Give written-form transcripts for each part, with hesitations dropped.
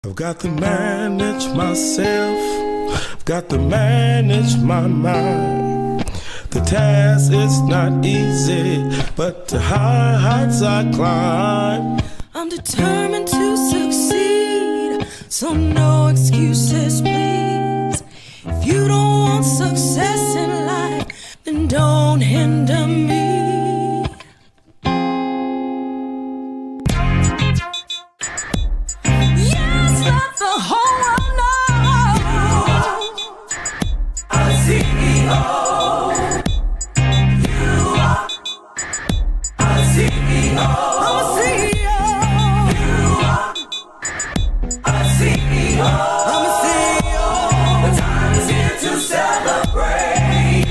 I've got to manage myself, I've got to manage my mind. The task is not easy, but to high heights I climb. I'm determined to succeed, so no excuses, please. If you don't want success in life, then don't hinder me. Yes, let the whole world know you are a CEO. You are a CEO. I'm a CEO. You are a CEO. I'm a CEO. The time is here to celebrate.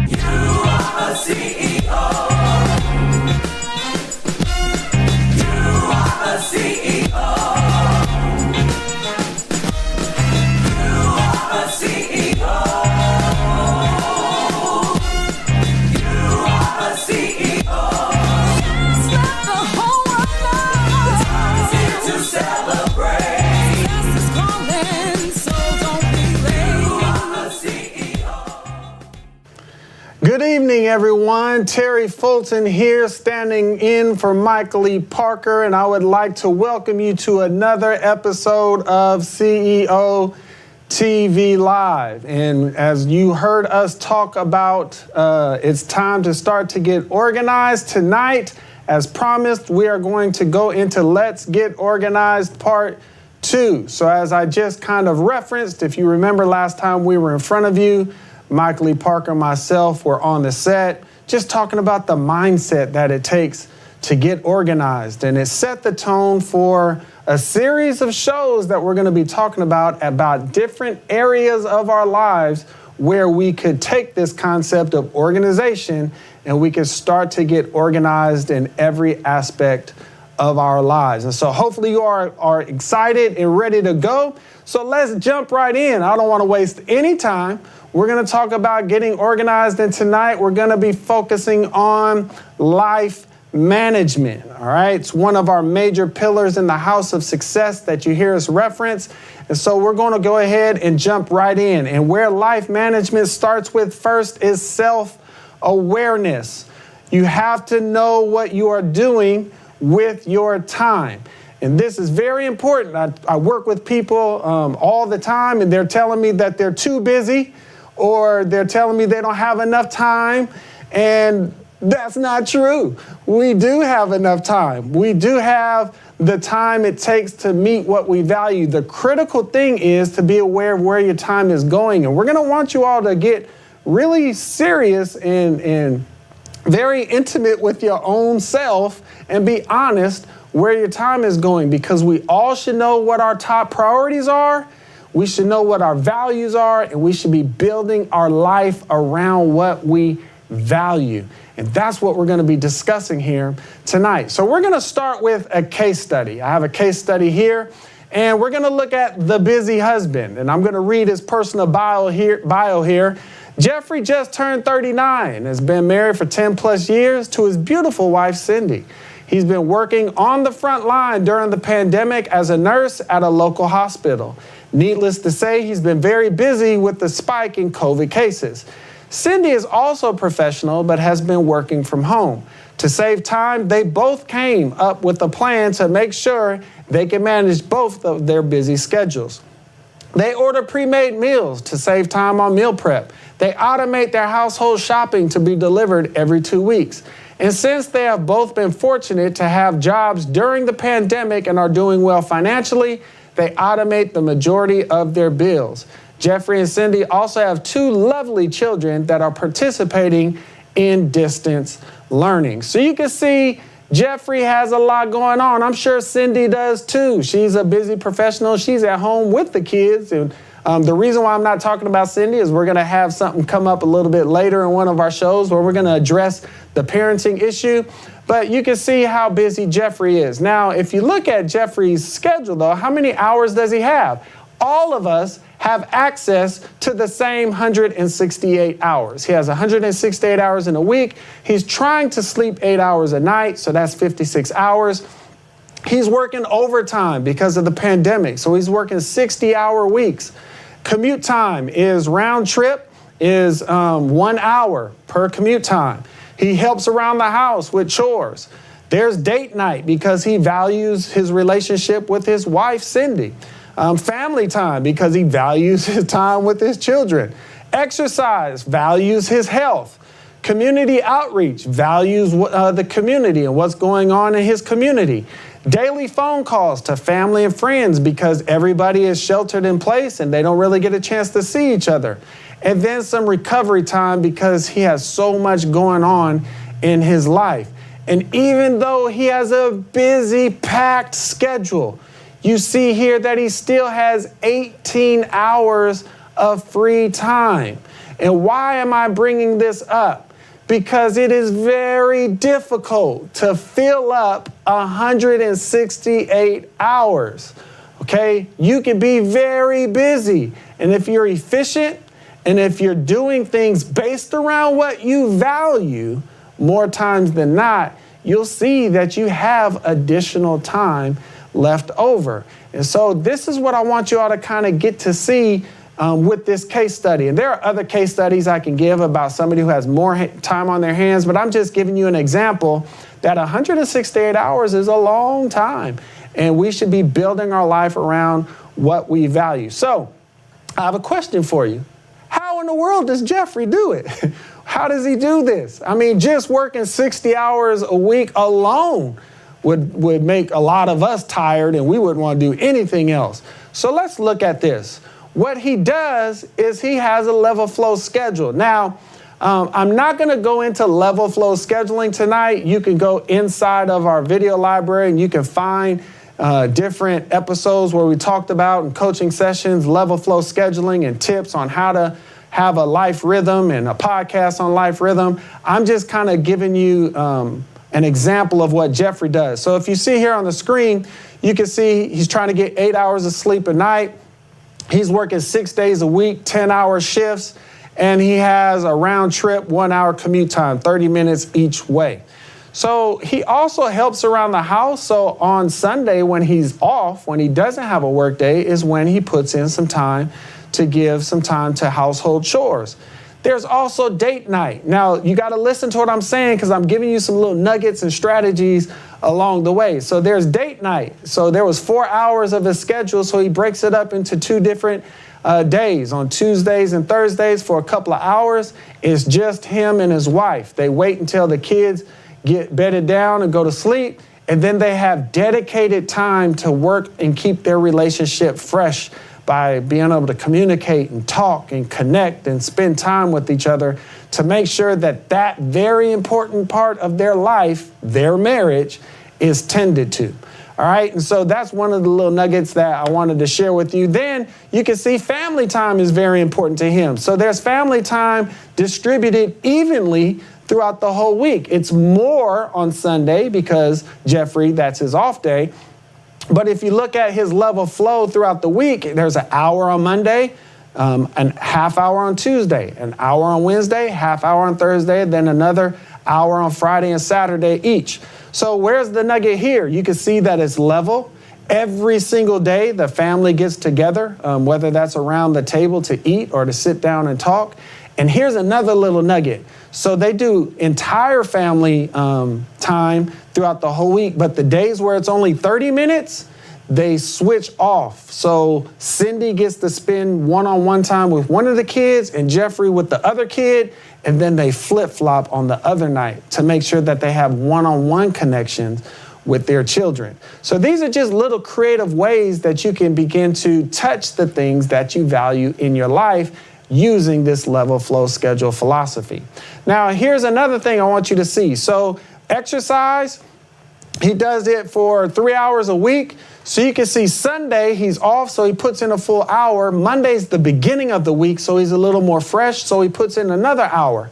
You are a CEO. You are a CEO. You are a CEO. You are a CEO. Yes, let the whole world know. The time is here to celebrate. Success is calling, so don't be late. You are a CEO. Good evening, everyone. Terry Fulton here, standing in for Michael E. Parker, and I would like to welcome you to another episode of CEO TV Live. And as you heard us talk about, it's time to start to get organized. Tonight, as promised, we are going to go into Let's Get Organized Part 2. So as I just kind of referenced, if you remember last time we were in front of you, Michael E. Parker and myself were on the set, just talking about the mindset that it takes to get organized. And it set the tone for a series of shows that we're going to be talking about different areas of our lives where we could take this concept of organization and we could start to get organized in every aspect of our lives. And so hopefully you are excited and ready to go. So let's jump right in. I don't want to waste any time. We're going to talk about getting organized, and tonight we're going to be focusing on life management. All right, it's one of our major pillars in the house of success that you hear us reference. And so we're going to go ahead and jump right in. And where life management starts with first is self-awareness. You have to know what you are doing with your time. And this is very important. I work with people all the time, and they're telling me that they're too busy, or they're telling me they don't have enough time. And that's not true. We do have enough time. We do have the time it takes to meet what we value. The critical thing is to be aware of where your time is going. And we're going to want you all to get really serious and very intimate with your own self and be honest where your time is going, because we all should know what our top priorities are. We should know what our values are, and we should be building our life around what we value. And that's what we're going to be discussing here tonight. So we're going to start with a case study. I have a case study here, and we're going to look at the busy husband. And I'm going to read his personal bio here. Jeffrey just turned 39 and has been married for 10 plus years to his beautiful wife, Cindy. He's been working on the front line during the pandemic as a nurse at a local hospital. Needless to say, he's been very busy with the spike in COVID cases. Cindy is also a professional, but has been working from home. To save time, they both came up with a plan to make sure they can manage both of their busy schedules. They order pre-made meals to save time on meal prep. They automate their household shopping to be delivered every 2 weeks. And since they have both been fortunate to have jobs during the pandemic and are doing well financially, they automate the majority of their bills. Jeffrey and Cindy also have 2 lovely children that are participating in distance learning. So you can see Jeffrey has a lot going on. I'm sure Cindy does too. She's a busy professional. She's at home with the kids. And the reason why I'm not talking about Cindy is we're going to have something come up a little bit later in one of our shows where we're going to address the parenting issue. But you can see how busy Jeffrey is. Now, if you look at Jeffrey's schedule, though, how many hours does he have? All of us have access to the same 168 hours. He has 168 hours in a week. He's trying to sleep 8 hours a night, so that's 56 hours. He's working overtime because of the pandemic, so he's working 60-hour weeks. Commute time is round trip is 1 hour per commute time. He helps around the house with chores. There's date night because he values his relationship with his wife, Cindy. Family time because he values his time with his children. Exercise, values his health. Community outreach, values the community and what's going on in his community. Daily phone calls to family and friends because everybody is sheltered in place and they don't really get a chance to see each other. And then some recovery time because he has so much going on in his life. And even though he has a busy, packed schedule, you see here that he still has 18 hours of free time. And why am I bringing this up? Because it is very difficult to fill up 168 hours, okay? You can be very busy. And if you're efficient and if you're doing things based around what you value, more times than not, you'll see that you have additional time left over. And so this is what I want you all to kind of get to see with this case study. And there are other case studies I can give about somebody who has more time on their hands, but I'm just giving you an example that 168 hours is a long time, and we should be building our life around what we value. So I have a question for you. How in the world does Jeffrey do it? How does he do this? I mean, just working 60 hours a week alone would make a lot of us tired, and we wouldn't want to do anything else. So let's look at this. What he does is he has a level flow schedule. Now, I'm not going to go into level flow scheduling tonight. You can go inside of our video library and you can find different episodes where we talked about in coaching sessions, level flow scheduling and tips on how to have a life rhythm and a podcast on life rhythm. I'm just kind of giving you an example of what Jeffrey does. So if you see here on the screen, you can see he's trying to get 8 hours of sleep a night. He's working 6 days a week, 10-hour shifts, and he has a round trip, 1 hour commute time, 30 minutes each way. So he also helps around the house. So on Sunday when he's off, when he doesn't have a work day, is when he puts in some time to give some time to household chores. There's also date night. Now, you got to listen to what I'm saying because I'm giving you some little nuggets and strategies along the way. So there's date night. So there was 4 hours of his schedule, so he breaks it up into 2 different days. On Tuesdays and Thursdays for a couple of hours, it's just him and his wife. They wait until the kids get bedded down and go to sleep, and then they have dedicated time to work and keep their relationship fresh by being able to communicate and talk and connect and spend time with each other to make sure that that very important part of their life, their marriage, is tended to. All right, and so that's one of the little nuggets that I wanted to share with you. Then you can see family time is very important to him. So there's family time distributed evenly throughout the whole week. It's more on Sunday because Jeffrey, that's his off day. But if you look at his level flow throughout the week, there's an hour on Monday, an half hour on Tuesday, an hour on Wednesday, half hour on Thursday, then another hour on Friday and Saturday each. So where's the nugget here? You can see that it's level. Every single day, the family gets together, whether that's around the table to eat or to sit down and talk. And here's another little nugget. So they do entire family time throughout the whole week, but the days where it's only 30 minutes, they switch off. So Cindy gets to spend one-on-one time with one of the kids and Jeffrey with the other kid, and then they flip-flop on the other night to make sure that they have one-on-one connections with their children. So these are just little creative ways that you can begin to touch the things that you value in your life using this level flow schedule philosophy. Now, here's another thing I want you to see. So exercise, he does it for 3 hours a week. So you can see Sunday, he's off, so he puts in a full hour. Monday's the beginning of the week, so he's a little more fresh, so he puts in another hour.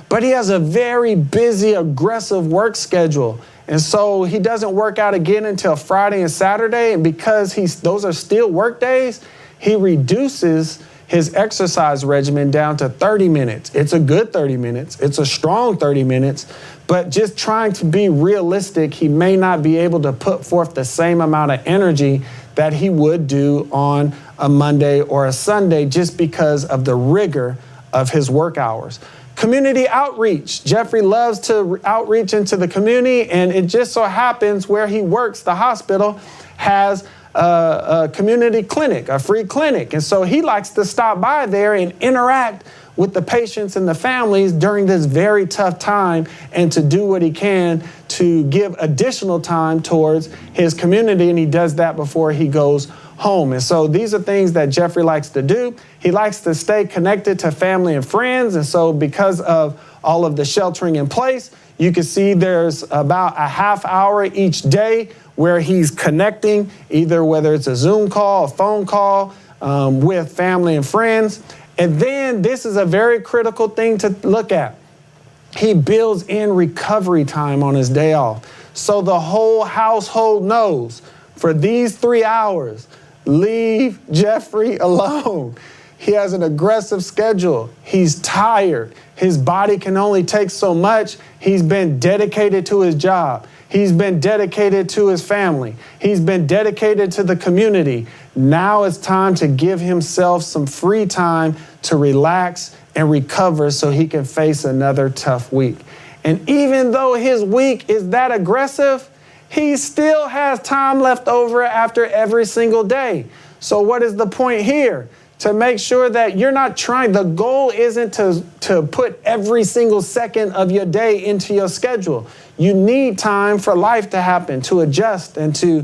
But he has a very busy, aggressive work schedule. And so he doesn't work out again until Friday and Saturday. And because those are still work days, he reduces his exercise regimen down to 30 minutes. It's a good 30 minutes. It's a strong 30 minutes. But just trying to be realistic, he may not be able to put forth the same amount of energy that he would do on a Monday or a Sunday just because of the rigor of his work hours. Community outreach. Jeffrey loves to outreach into the community, and it just so happens where he works, the hospital, has a community clinic, a free clinic. And so he likes to stop by there and interact with the patients and the families during this very tough time, and to do what he can to give additional time towards his community. And he does that before he goes home. And so these are things that Jeffrey likes to do. He likes to stay connected to family and friends. And so because of all of the sheltering in place, you can see there's about a half hour each day where he's connecting, either whether it's a Zoom call, a phone call, with family and friends. And then this is a very critical thing to look at. He builds in recovery time on his day off. So the whole household knows for these 3 hours, leave Jeffrey alone. He has an aggressive schedule. He's tired. His body can only take so much. He's been dedicated to his job. He's been dedicated to his family. He's been dedicated to the community. Now it's time to give himself some free time to relax and recover so he can face another tough week. And even though his week is that aggressive, he still has time left over after every single day. So what is the point here? To make sure that you're not trying, the goal isn't to put every single second of your day into your schedule. You need time for life to happen, to adjust and to,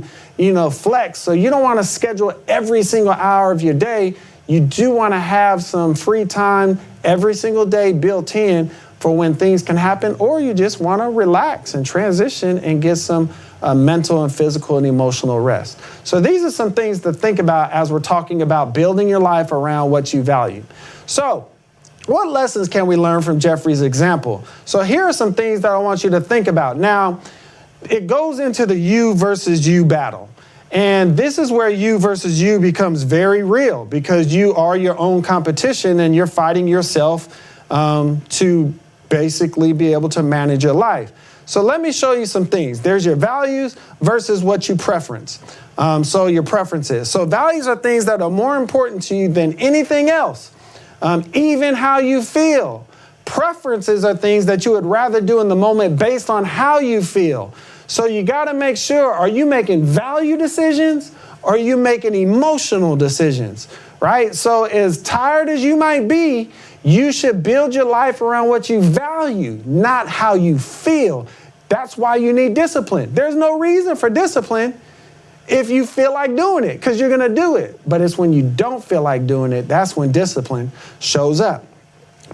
flex. So you don't want to schedule every single hour of your day. You do want to have some free time every single day built in for when things can happen, or you just want to relax and transition and get some mental and physical and emotional rest. So these are some things to think about as we're talking about building your life around what you value. So what lessons can we learn from Jeffrey's example? So here are some things that I want you to think about. Now, it goes into the you versus you battle. And this is where you versus you becomes very real, because you are your own competition and you're fighting yourself to basically be able to manage your life. So let me show you some things. There's your values versus what you preference. So your preferences. So values are things that are more important to you than anything else, even how you feel. Preferences are things that you would rather do in the moment based on how you feel. So you got to make sure, are you making value decisions or are you making emotional decisions, right? So as tired as you might be, you should build your life around what you value, not how you feel. That's why you need discipline. There's no reason for discipline if you feel like doing it, because you're going to do it. But it's when you don't feel like doing it, that's when discipline shows up.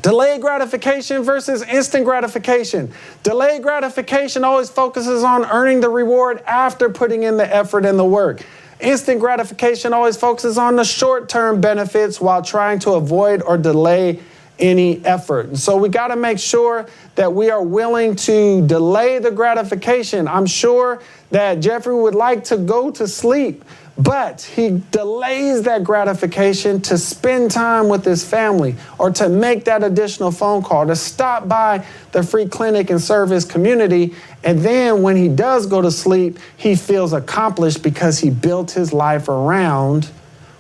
Delayed gratification versus instant gratification. Delayed gratification always focuses on earning the reward after putting in the effort and the work. Instant gratification always focuses on the short-term benefits while trying to avoid or delay any effort. And so we got to make sure that we are willing to delay the gratification. I'm sure that Jeffrey would like to go to sleep, but he delays that gratification to spend time with his family or to make that additional phone call, to stop by the free clinic and serve his community. And then when he does go to sleep, he feels accomplished because he built his life around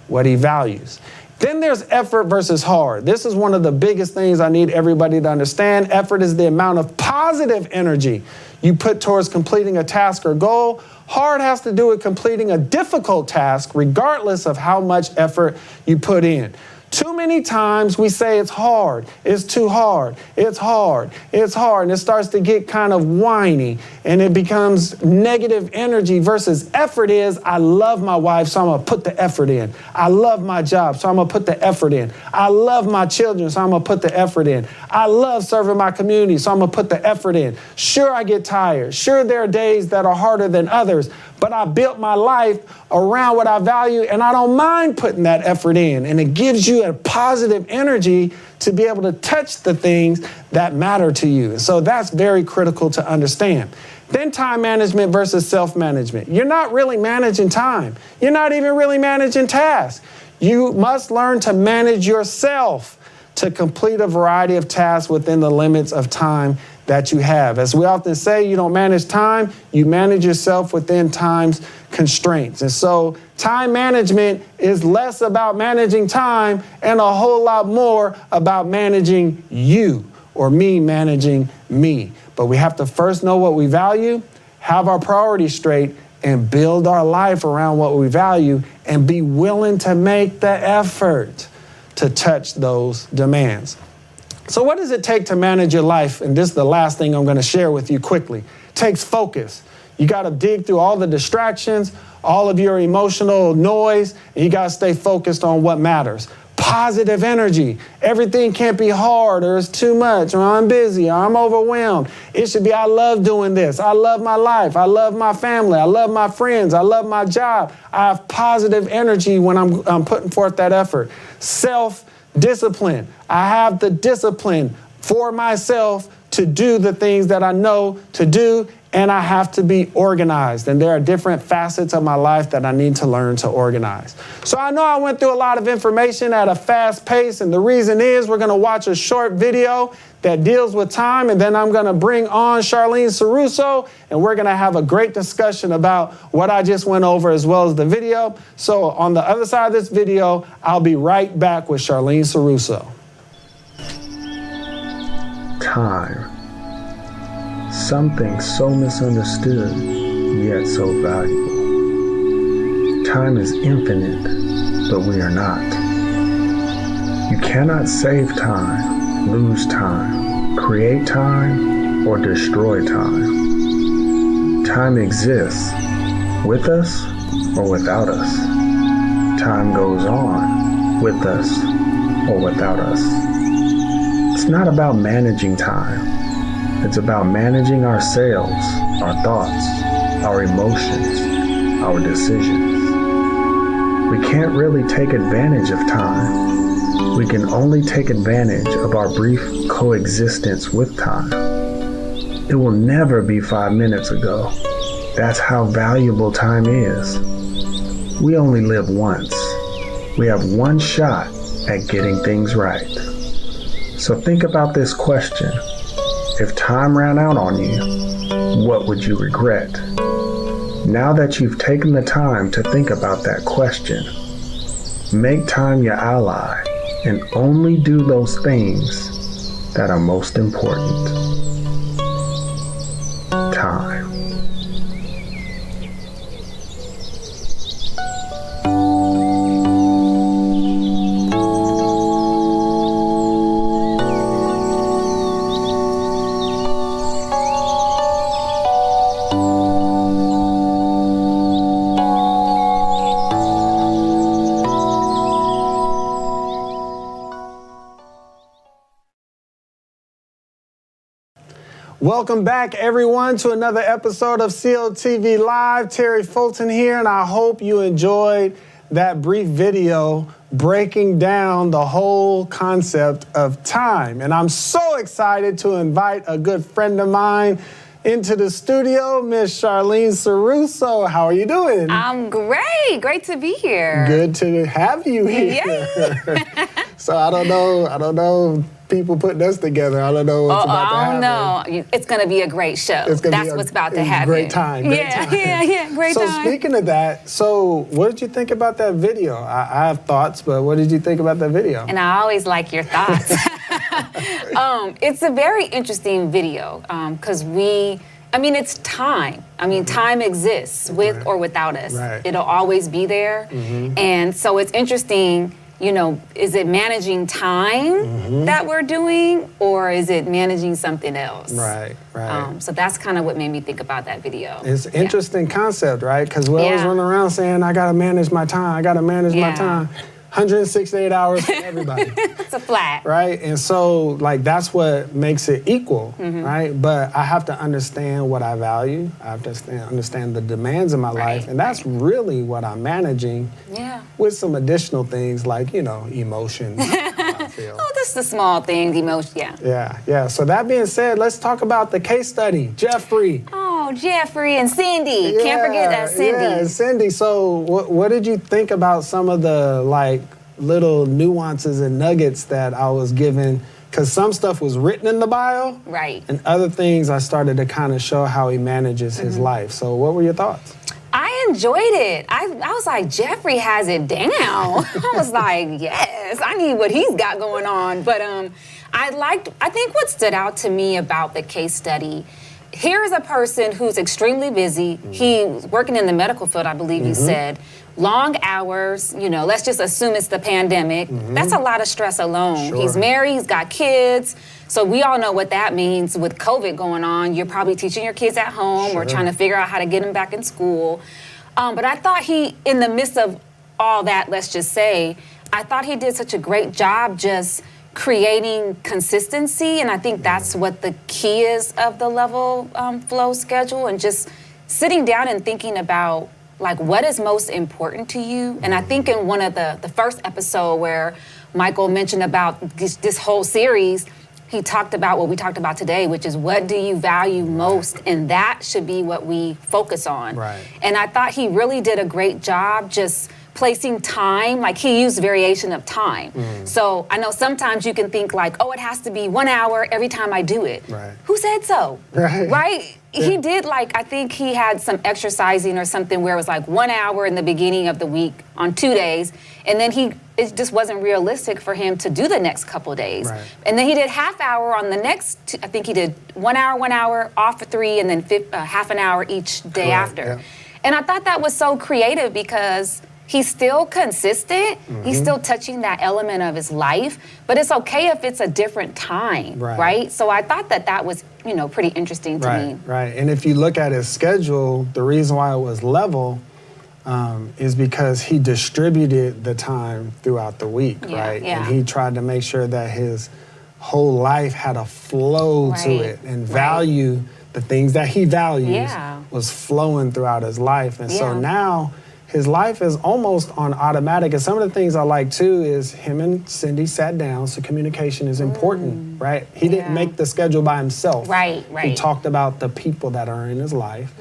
what he values. Then there's effort versus hard. This is one of the biggest things I need everybody to understand. Effort is the amount of positive energy you put towards completing a task or goal. Hard has to do with completing a difficult task, regardless of how much effort you put in. Too many times we say it's hard, it's too hard, it's hard, it's hard, and it starts to get kind of whiny, and it becomes negative energy versus effort is, I love my wife, so I'm going to put the effort in. I love my job, so I'm going to put the effort in. I love my children, so I'm going to put the effort in. I love serving my community, so I'm going to put the effort in. Sure, I get tired. Sure, there are days that are harder than others, but I built my life around what I value, and I don't mind putting that effort in. And it gives you a positive energy to be able to touch the things that matter to you. So that's very critical to understand. Then time management versus self-management. You're not really managing time. You're not even really managing tasks. You must learn to manage yourself to complete a variety of tasks within the limits of time that you have. As we often say, you don't manage time, you manage yourself within time's constraints. And so time management is less about managing time and a whole lot more about managing you, or me managing me. But we have to first know what we value, have our priorities straight, and build our life around what we value, and be willing to make the effort to touch those demands. So what does it take to manage your life? And this is the last thing I'm going to share with you quickly. It takes focus. You got to dig through all the distractions, all of your emotional noise, and you got to stay focused on what matters. Positive energy. Everything can't be hard, or it's too much, or I'm busy, or I'm overwhelmed. It should be, I love doing this. I love my life. I love my family. I love my friends. I love my job. I have positive energy when I'm putting forth that effort. Self-discipline. I have the discipline for myself to do the things that I know to do, and I have to be organized. And there are different facets of my life that I need to learn to organize. So I know I went through a lot of information at a fast pace, and the reason is we're going to watch a short video that deals with time, and then I'm going to bring on Charlene Ciruso, and we're going to have a great discussion about what I just went over as well as the video. So on the other side of this video, I'll be right back with Charlene Ciruso. Time. Something so misunderstood, yet so valuable. Time is infinite, but we are not. You cannot save time, lose time, create time, or destroy time. Time exists, with us or without us. Time goes on, with us or without us. It's not about managing time. It's about managing ourselves, our thoughts, our emotions, our decisions. We can't really take advantage of time. We can only take advantage of our brief coexistence with time. It will never be 5 minutes ago. That's how valuable time is. We only live once. We have one shot at getting things right. So think about this question. If time ran out on you, what would you regret? Now that you've taken the time to think about that question, make time your ally and only do those things that are most important. Time. Welcome back, everyone, to another episode of COTV Live. Terry Fulton here, and I hope you enjoyed that brief video breaking down the whole concept of time. And I'm so excited to invite a good friend of mine into the studio, Miss Charlene Ciruso. How are you doing? I'm great. Great to be here. Good to have you here. Yay. So I don't know. People putting us together. I don't know what's about to happen. I don't know. It's going to be a great show. That's what's about to happen. Great time. Great time. Great time. So speaking of that, what did you think about that video? I have thoughts, but what did you think about that video? And I always like your thoughts. It's a very interesting video because it's time. Time exists with or without us. Right. It'll always be there. Mm-hmm. And so it's interesting. Is it managing time that we're doing, or is it managing something else? Right. So that's kind of what made me think about that video. It's an interesting concept, right? Because we always run around saying, I got to manage my time. I got to manage my time. 168 hours for everybody. It's a flat. Right? And so, that's what makes it equal, right? But I have to understand what I value. I have to understand the demands of my life. And that's really what I'm managing with some additional things like, emotions. I feel. Just the small things, emotion, Yeah. So that being said, let's talk about the case study. Jeffrey. Oh, Jeffrey and Cindy. Can't forget that, Cindy. Yeah, Cindy. So what did you think about some of the like little nuances and nuggets that I was given? Because some stuff was written in the bio. Right. And other things I started to kind of show how he manages his life. So what were your thoughts? I enjoyed it. I was like, Jeffrey has it down. I was like, yes, I need what he's got going on. But I think what stood out to me about the case study, here's a person who's extremely busy. He's working in the medical field, I believe you said. Long hours, let's just assume it's the pandemic. That's a lot of stress alone. Sure. He's married, he's got kids. So we all know what that means with COVID going on. You're probably teaching your kids at home or trying to figure out how to get them back in school. But I thought he, in the midst of all that, let's just say, I thought he did such a great job just creating consistency. And I think that's what the key is of the level flow schedule, and just sitting down and thinking about like what is most important to you. And I think in one of the first episode where Michael mentioned about this whole series, he talked about what we talked about today, which is what do you value most? And that should be what we focus on. Right. And I thought he really did a great job just placing time, like he used variation of time. So I know sometimes you can think like, oh, it has to be 1 hour every time I do it. Right. Who said so? Right. Right? He did I think he had some exercising or something where it was like 1 hour in the beginning of the week on 2 days. And then it just wasn't realistic for him to do the next couple of days. Right. And then he did half hour on the next, I think he did 1 hour off for 3, and then half an hour each day after. Yeah. And I thought that was so creative because he's still consistent. He's still touching that element of his life, but it's okay if it's a different time, right? So I thought that was, pretty interesting to me. Right. And if you look at his schedule, the reason why it was level is because he distributed the time throughout the week, right? Yeah. And he tried to make sure that his whole life had a flow to it, and value, the things that he values was flowing throughout his life. And so now his life is almost on automatic. And some of the things I like too is him and Cindy sat down, so communication is important, right? He didn't make the schedule by himself. Right. He talked about the people that are in his life,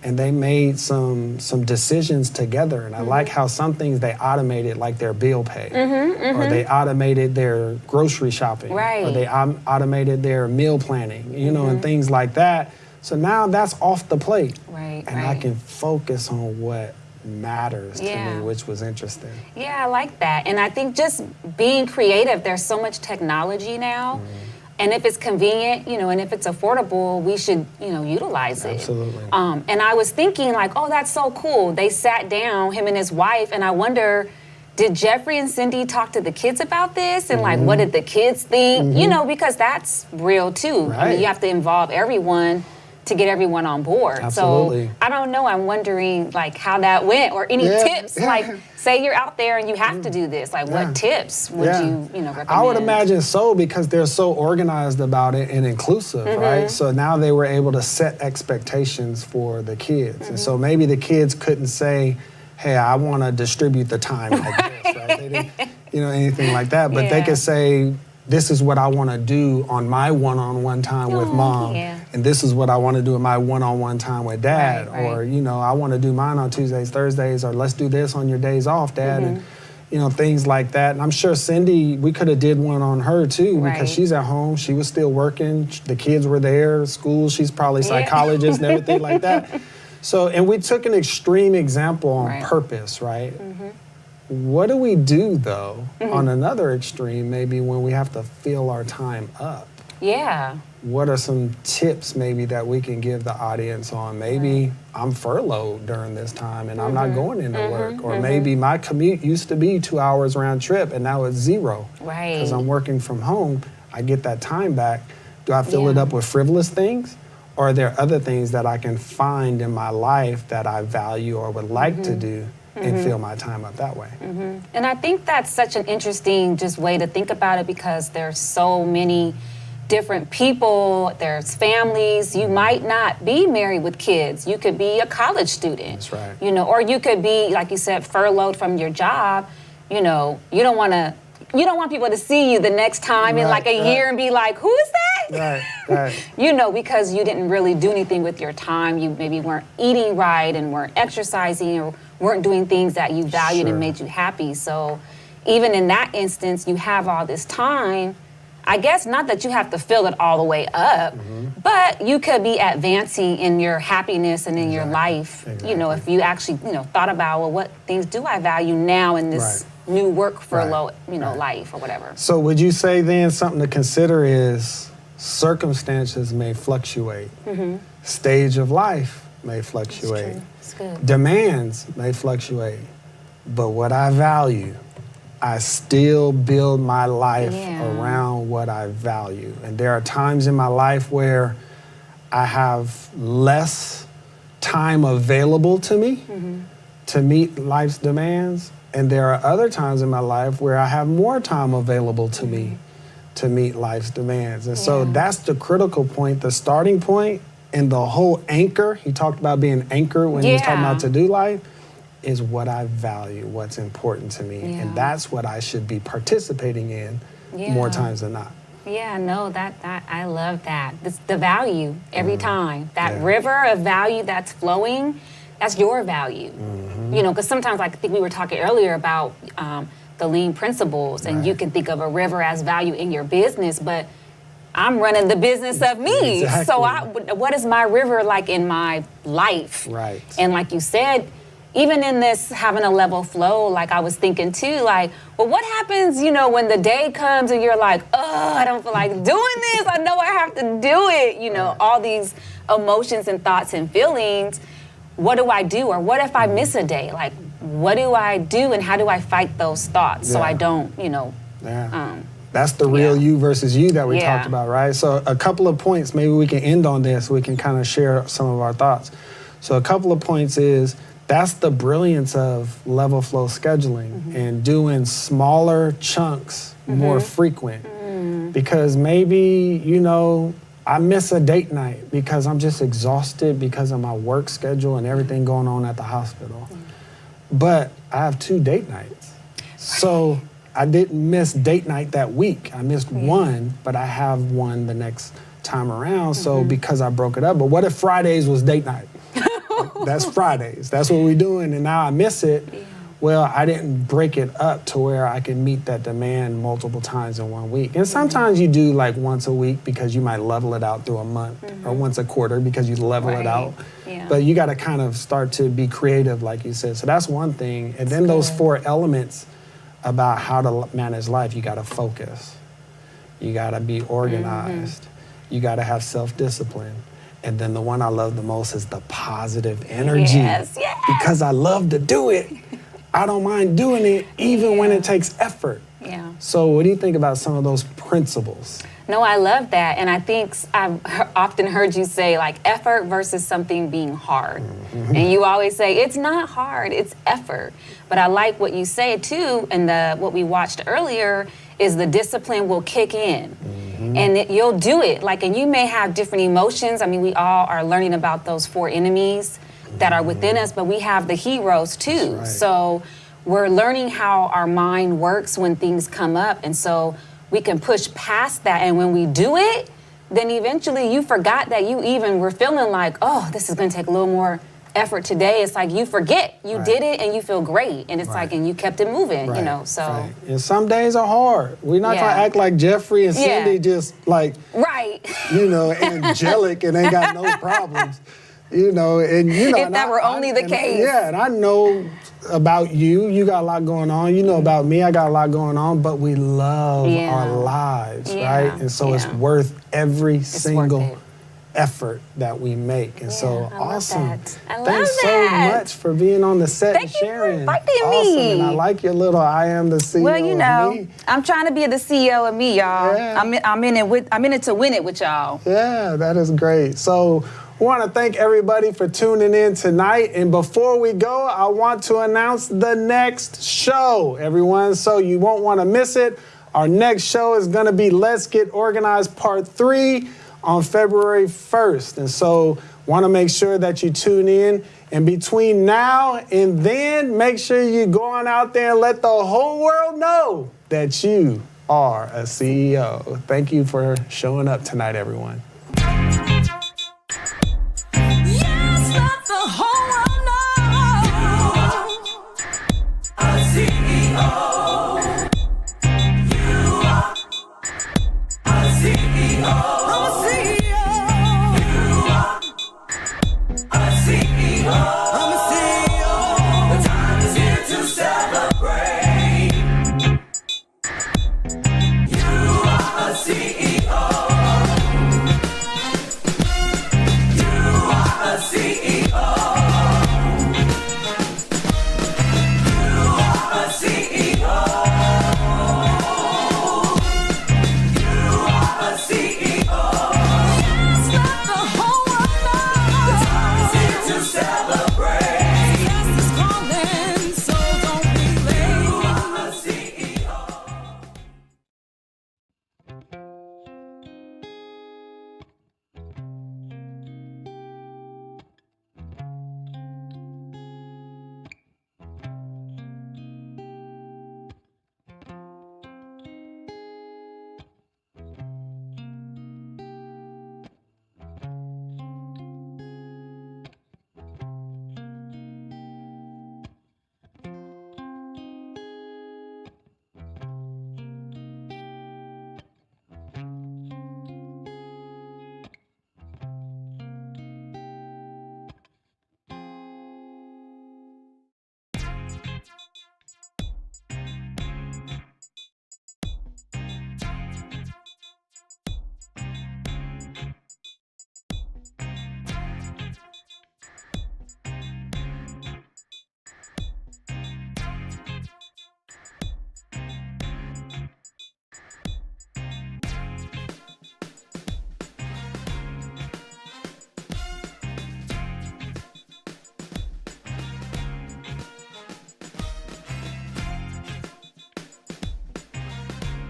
and they made some decisions together. And I like how some things they automated, like their bill pay, or they automated their grocery shopping, or they automated their meal planning, and things like that. So now that's off the plate, and I can focus on what matters to me, which was interesting. Yeah, I like that. And I think just being creative, there's so much technology now. And if it's convenient, and if it's affordable, we should, utilize it. Absolutely. And I was thinking like, oh, that's so cool. They sat down, him and his wife, and I wonder, did Jeffrey and Cindy talk to the kids about this? And like, what did the kids think? Because that's real too. Right. I mean, you have to involve everyone to get everyone on board. Absolutely. So I don't know, I'm wondering like how that went, or any tips, like say you're out there and you have to do this, like what tips would you recommend? I would imagine so, because they're so organized about it and inclusive, right? So now they were able to set expectations for the kids. And so maybe the kids couldn't say, hey, I want to distribute the time like this, right? They didn't, anything like that, but they could say, this is what I want to do on my one-on-one time with mom, and this is what I want to do in my one-on-one time with dad, or I want to do mine on Tuesdays, Thursdays, or let's do this on your days off, dad, and things like that. And I'm sure Cindy, we could have did one on her too, because she's at home, she was still working, the kids were there, school, she's probably psychologist and everything like that. So, and we took an extreme example on purpose, right? What do we do, though, on another extreme, maybe when we have to fill our time up? Yeah. What are some tips maybe that we can give the audience on? Maybe I'm furloughed during this time and I'm not going into work. Or maybe my commute used to be 2 hours round trip and now it's 0. Right. Because I'm working from home. I get that time back. Do I fill it up with frivolous things? Or are there other things that I can find in my life that I value or would like to do and fill my time up that way? And I think that's such an interesting just way to think about it, because there's so many different people, there's families. You might not be married with kids. You could be a college student. That's right. Or you could be, like you said, furloughed from your job. You don't want people to see you the next time in like a year and be like, who is that? Right. You know, because you didn't really do anything with your time. You maybe weren't eating right and weren't exercising or weren't doing things that you valued and made you happy. So even in that instance, you have all this time. I guess not that you have to fill it all the way up, but you could be advancing in your happiness and in your life. You know, if you actually, thought about, well, what things do I value now in this new work furlough, life or whatever. So would you say then something to consider is circumstances may fluctuate, stage of life may fluctuate, It's good. demands may fluctuate, but what I value, I still build my life around what I value. And there are times in my life where I have less time available to me to meet life's demands. And there are other times in my life where I have more time available to me to meet life's demands. And so that's the critical point, the starting point, and the whole anchor. He talked about being anchored when he was talking about to-do life. Is what I value, what's important to me. And that's what I should be participating in more times than not. Yeah, no, that I love that. It's the value every time. That river of value that's flowing, that's your value. You know, because sometimes, like I think we were talking earlier about the lean principles, and you can think of a river as value in your business, but I'm running the business of me. Exactly. So what is my river like in my life? Right. And like you said, even in this having a level flow, like I was thinking too, like, well, what happens, when the day comes and you're like, oh, I don't feel like doing this. I know I have to do it. All these emotions and thoughts and feelings. What do I do? Or what if I miss a day? Like, what do I do and how do I fight those thoughts so I don't, That's the real you versus you that we talked about, right? So a couple of points, maybe we can end on this. We can kind of share some of our thoughts. So a couple of points is, that's the brilliance of level flow scheduling and doing smaller chunks more frequent. Because maybe, I miss a date night because I'm just exhausted because of my work schedule and everything going on at the hospital. But I have 2 date nights. So I didn't miss date night that week. I missed one, but I have one the next time around. So because I broke it up. But what if Fridays was date night? That's Fridays. That's what we're doing, and now I miss it. Well, I didn't break it up to where I can meet that demand multiple times in 1 week. And sometimes you do like once a week because you might level it out through a month, or once a quarter because you level it out. But you got to kind of start to be creative, like you said. So that's one thing. And then those 4 elements about how to manage life, you got to focus. You got to be organized. You got to have self-discipline. And then the one I love the most is the positive energy. Yes. Because I love to do it. I don't mind doing it even when it takes effort. Yeah. So what do you think about some of those principles? No, I love that. And I think I've often heard you say like effort versus something being hard. And you always say, it's not hard, it's effort. But I like what you say too, and what we watched earlier is the discipline will kick in. And you'll do it. And you may have different emotions. I mean, we all are learning about those 4 enemies that are within us, but we have the heroes too. Right. So we're learning how our mind works when things come up. And so we can push past that. And when we do it, then eventually you forgot that you even were feeling like, oh, this is going to take a little more effort today. It's like you forget you did it and you feel great. And it's like, and you kept it moving, so. Right. And some days are hard. We're not going to act like Jeffrey and Cindy just angelic and ain't got no problems. If that were only the case. Yeah, and I know about you. You got a lot going on. You know about me. I got a lot going on. But we love our lives, right? And so it's worth every single effort that we make. And so awesome. Thanks so much for being on the set and sharing. Thank you for inviting me. And I like your little I am the CEO of me. I'm trying to be the CEO of me, y'all. Yeah. I'm in it to win it with y'all. Yeah, that is great. So I want to thank everybody for tuning in tonight. And before we go, I want to announce the next show, everyone, so you won't want to miss it. Our next show is going to be Let's Get Organized Part 3 on February 1st. And so want to make sure that you tune in. And between now and then, make sure you go on out there and let the whole world know that you are a CEO. Thank you for showing up tonight, everyone. Yes, let the whole world know. You are a CEO. You are a CEO.